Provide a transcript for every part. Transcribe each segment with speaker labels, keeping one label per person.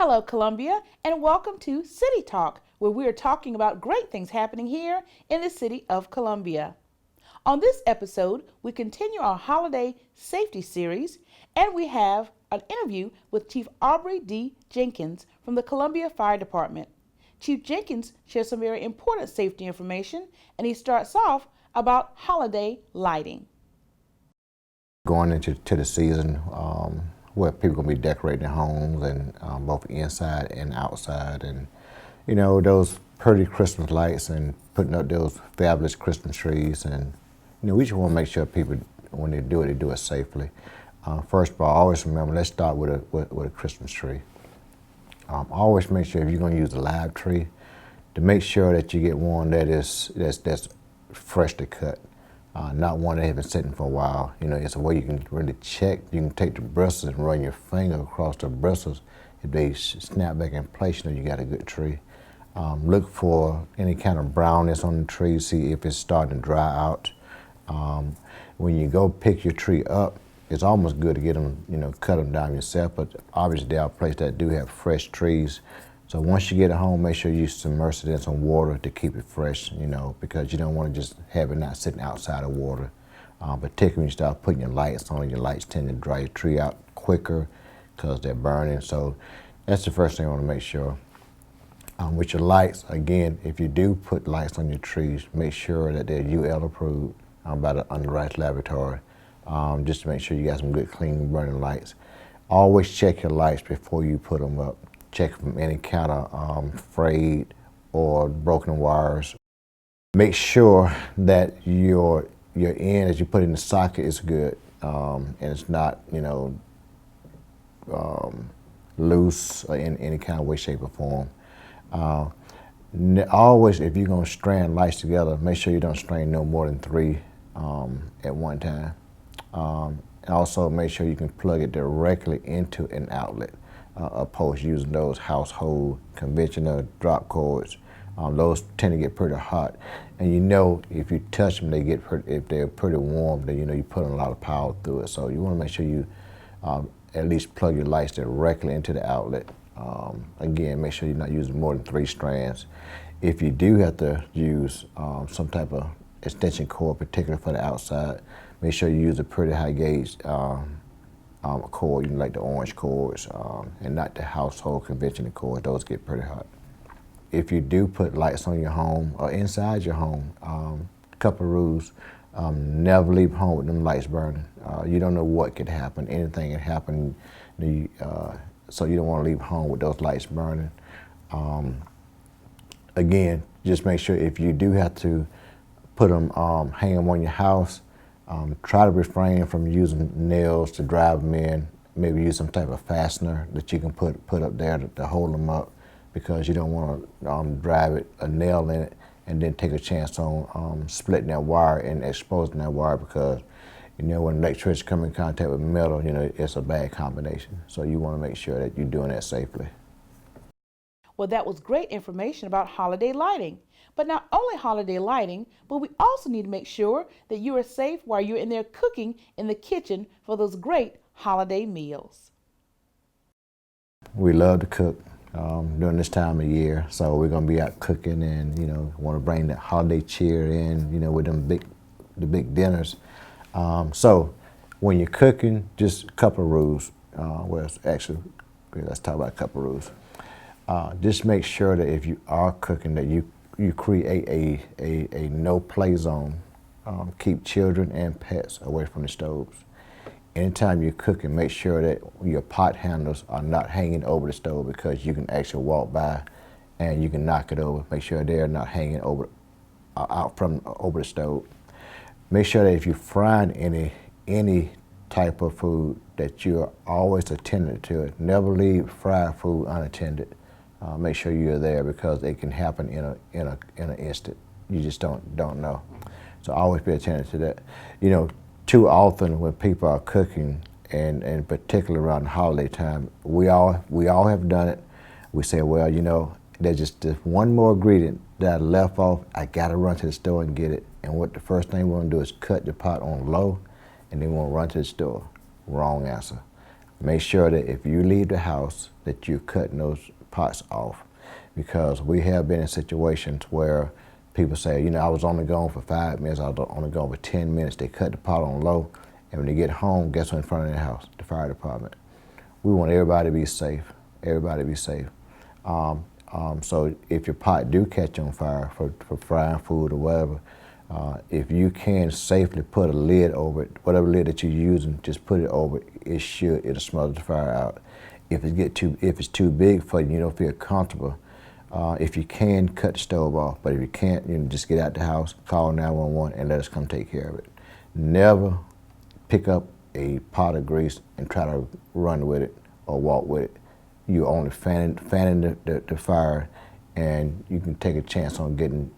Speaker 1: Hello, Columbia, and welcome to City Talk, where we are talking about great things happening here in the city of Columbia. On this episode, we continue our holiday safety series, and we have an interview with Chief Aubrey D. Jenkins from the Columbia Fire Department. Chief Jenkins shares some very important safety information, and he starts off about holiday lighting.
Speaker 2: Going into the season where people are going to be decorating their homes and both inside and outside, and those pretty Christmas lights and putting up those fabulous Christmas trees, and we just want to make sure people, when they do it safely. First of all, always remember, let's start with a Christmas tree. Always make sure if you're going to use a live tree, to make sure that you get one that's freshly cut. Not one that has been sitting for a while. It's a way you can really check. You can take the bristles and run your finger across the bristles. If they snap back in place, you got a good tree. Look for any kind of brownness on the tree, see if it's starting to dry out. When you go pick your tree up, it's almost good to get them, cut them down yourself, but obviously there are places that do have fresh trees. So once you get it home, make sure you submerge it in some water to keep it fresh, because you don't want to just have it not sitting outside of water. Particularly when you start putting your lights on, your lights tend to dry your tree out quicker because they're burning. So that's the first thing I want to make sure. With your lights, again, if you do put lights on your trees, make sure that they're UL approved by the Underwriters Laboratory, just to make sure you got some good, clean, burning lights. Always check your lights before you put them up. Check from any kind of frayed or broken wires. Make sure that your end, as you put in the socket, is good and it's not, loose or in any kind of way, shape, or form. Always, if you're going to strand lights together, make sure you don't strand no more than 3 at one time. Also, make sure you can plug it directly into an outlet. Opposed to using those household conventional drop cords. Those tend to get pretty hot, and if you touch them, if they're pretty warm, then you're putting a lot of power through it. So you want to make sure you at least plug your lights directly into the outlet. Again, make sure you're not using more than 3 strands. If you do have to use some type of extension cord, particularly for the outside, make sure you use a pretty high gauge cord, like the orange cords, and not the household conventional cords. Those get pretty hot. If you do put lights on your home or inside your home, a couple of rules. Never leave home with them lights burning. You don't know what could happen. Anything can happen. So you don't want to leave home with those lights burning. Again, just make sure if you do have to put them, hang them on your house, try to refrain from using nails to drive them in. Maybe use some type of fastener that you can put up there to hold them up, because you don't want to drive a nail in it and then take a chance on splitting that wire and exposing that wire, because when electricity comes in contact with metal, it's a bad combination. So you want to make sure that you're doing that safely.
Speaker 1: Well, that was great information about holiday lighting. But not only holiday lighting, but we also need to make sure that you are safe while you're in there cooking in the kitchen for those great holiday meals.
Speaker 2: We love to cook during this time of year, so we're going to be out cooking and, want to bring that holiday cheer in, with the big dinners. So when you're cooking, just a couple of rules. Let's talk about a couple of rules. Just make sure that if you are cooking, that you create a no-play zone. Keep children and pets away from the stoves. Anytime you're cooking, make sure that your pot handles are not hanging over the stove, because you can actually walk by and you can knock it over. Make sure they're not hanging over the stove. Make sure that if you're frying any type of food, that you're always attended to it. Never leave fried food unattended. Make sure you're there, because it can happen in an instant. You just don't know. So always be attentive to that. Too often when people are cooking, and particularly around the holiday time, we all have done it. We say, well, there's just this one more ingredient that I left off. I gotta run to the store and get it. And what the first thing we want to do is cut the pot on low, and then we want to run to the store. Wrong answer. make sure that if you leave the house that you're cutting those pots off, because we have been in situations where people say, you know, I was only gone for 5 minutes, I was only gone for 10 minutes. They cut the pot on low, and when they get home, guess what's in front of their house? The fire department. We want everybody to be safe. Everybody to be safe. So if your pot do catch on fire for frying food or whatever, if you can safely put a lid over it, whatever lid that you're using, just put it over it. It'll smother the fire out. If it's too big for you, you don't feel comfortable. If you can, cut the stove off. But if you can't, you know, just get out the house, call 911, and let us come take care of it. Never pick up a pot of grease and try to run with it or walk with it. You're only fanning the fire, and you can take a chance on getting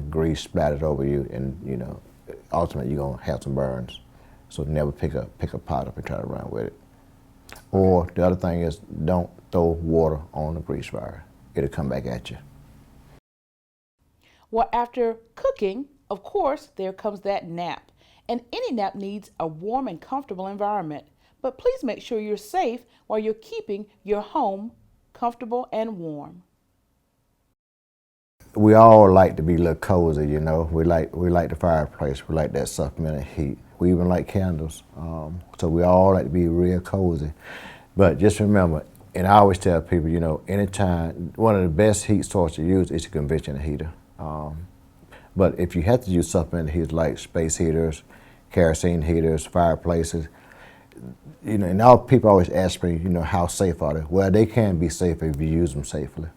Speaker 2: grease splattered over you, and you know, ultimately you're gonna have some burns. So never pick a pot up and try to run with it. Or the other thing is, don't throw water on the grease fire. It'll come back at you.
Speaker 1: Well, after cooking, of course, there comes that nap. And any nap needs a warm and comfortable environment. But please make sure you're safe while you're keeping your home comfortable and warm.
Speaker 2: We all like to be a little cozy, you know. We like the fireplace. We like that supplemental heat. We even like candles. So we all like to be real cozy. But just remember, and I always tell people, you know, anytime, one of the best heat sources to use is a conventional heater. But if you have to use supplemental heaters like space heaters, kerosene heaters, fireplaces, you know, and all people always ask me, you know, how safe are they? Well, they can be safe if you use them safely.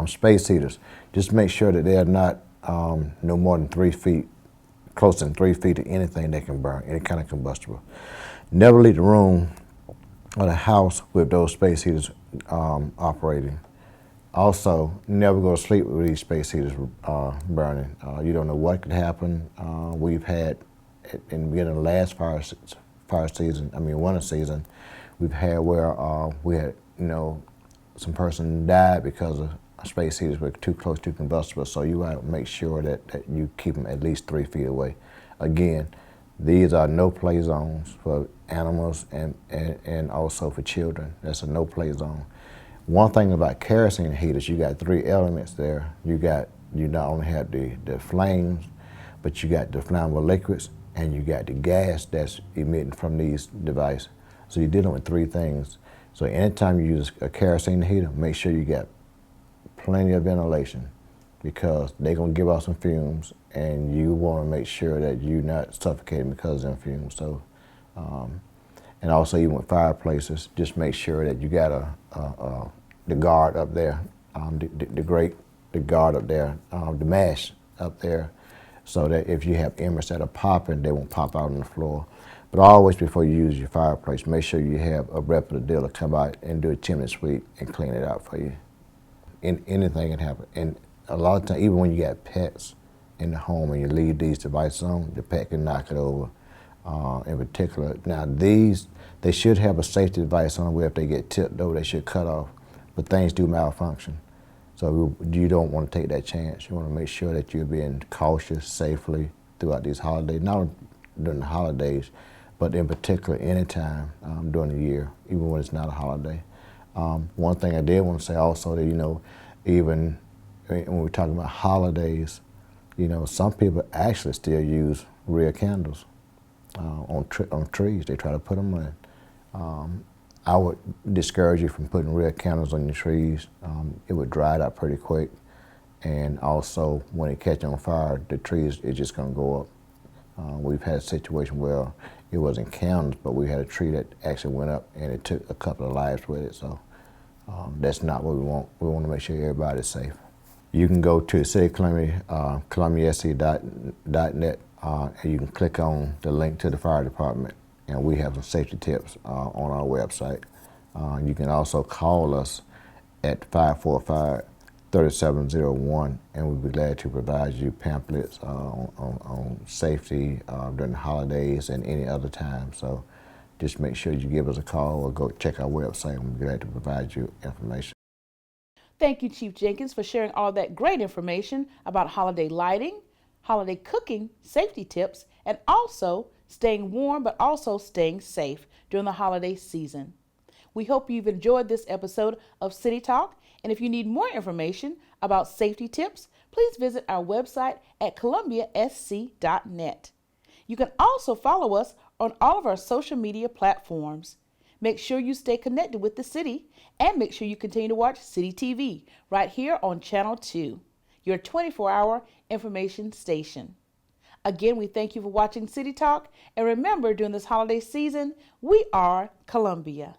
Speaker 2: Space heaters, just make sure that they're not no more than 3 feet, closer than 3 feet to anything that can burn, any kind of combustible. Never leave the room or the house with those space heaters operating. Also, never go to sleep with these space heaters burning. You don't know what could happen. We've had, in the beginning of the last winter season, we've had where we had, you know, some person died because of space heaters were too close to combustible. So you got to make sure that you keep them at least 3 feet away. Again, these are no-play zones for animals and also for children. That's a no-play zone. One thing about kerosene heaters, you got 3 elements there. You not only have the flames, but you got the flammable liquids, and you got the gas that's emitting from these devices. So you're dealing with 3 things. So anytime you use a kerosene heater, make sure you got plenty of ventilation, because they're gonna give off some fumes, and you wanna make sure that you're not suffocating because of them fumes. So, and also even with fireplaces, just make sure that you got the guard up there, the guard up there, the mash up there, so that if you have embers that are popping, they won't pop out on the floor. But always, before you use your fireplace, make sure you have a reputable dealer come out and do a chimney sweep and clean it out for you. Anything can happen. And a lot of times, even when you got pets in the home and you leave these devices on, the pet can knock it over. In particular, now they should have a safety device on where if they get tipped over, they should cut off. But things do malfunction. So you don't want to take that chance. You want to make sure that you're being cautious safely throughout these holidays, not during the holidays, but in particular anytime during the year, even when it's not a holiday. One thing I did want to say also that, you know, even when we're talking about holidays, you know, some people actually still use real candles on trees. They try to put them in. I would discourage you from putting real candles on your trees. It would dry it out pretty quick. And also, when it catches on fire, the trees is just going to go up. We've had a situation where it wasn't candles, but we had a tree that actually went up, and it took a couple of lives with it. So that's not what we want. We want to make sure everybody's safe. You can go to citycolumbiasc.net, and you can click on the link to the fire department, and we have some safety tips on our website. You can also call us at 545-3701, and we'll be glad to provide you pamphlets on safety during the holidays and any other time. So just make sure you give us a call or go check our website, and we'll be glad to provide you information.
Speaker 1: Thank you, Chief Jenkins, for sharing all that great information about holiday lighting, holiday cooking, safety tips, and also staying warm but also staying safe during the holiday season. We hope you've enjoyed this episode of City Talk, and if you need more information about safety tips, please visit our website at columbiasc.net. You can also follow us on all of our social media platforms. Make sure you stay connected with the city, and make sure you continue to watch City TV right here on Channel 2, your 24-hour information station. Again, we thank you for watching City Talk, and remember, during this holiday season, we are Columbia.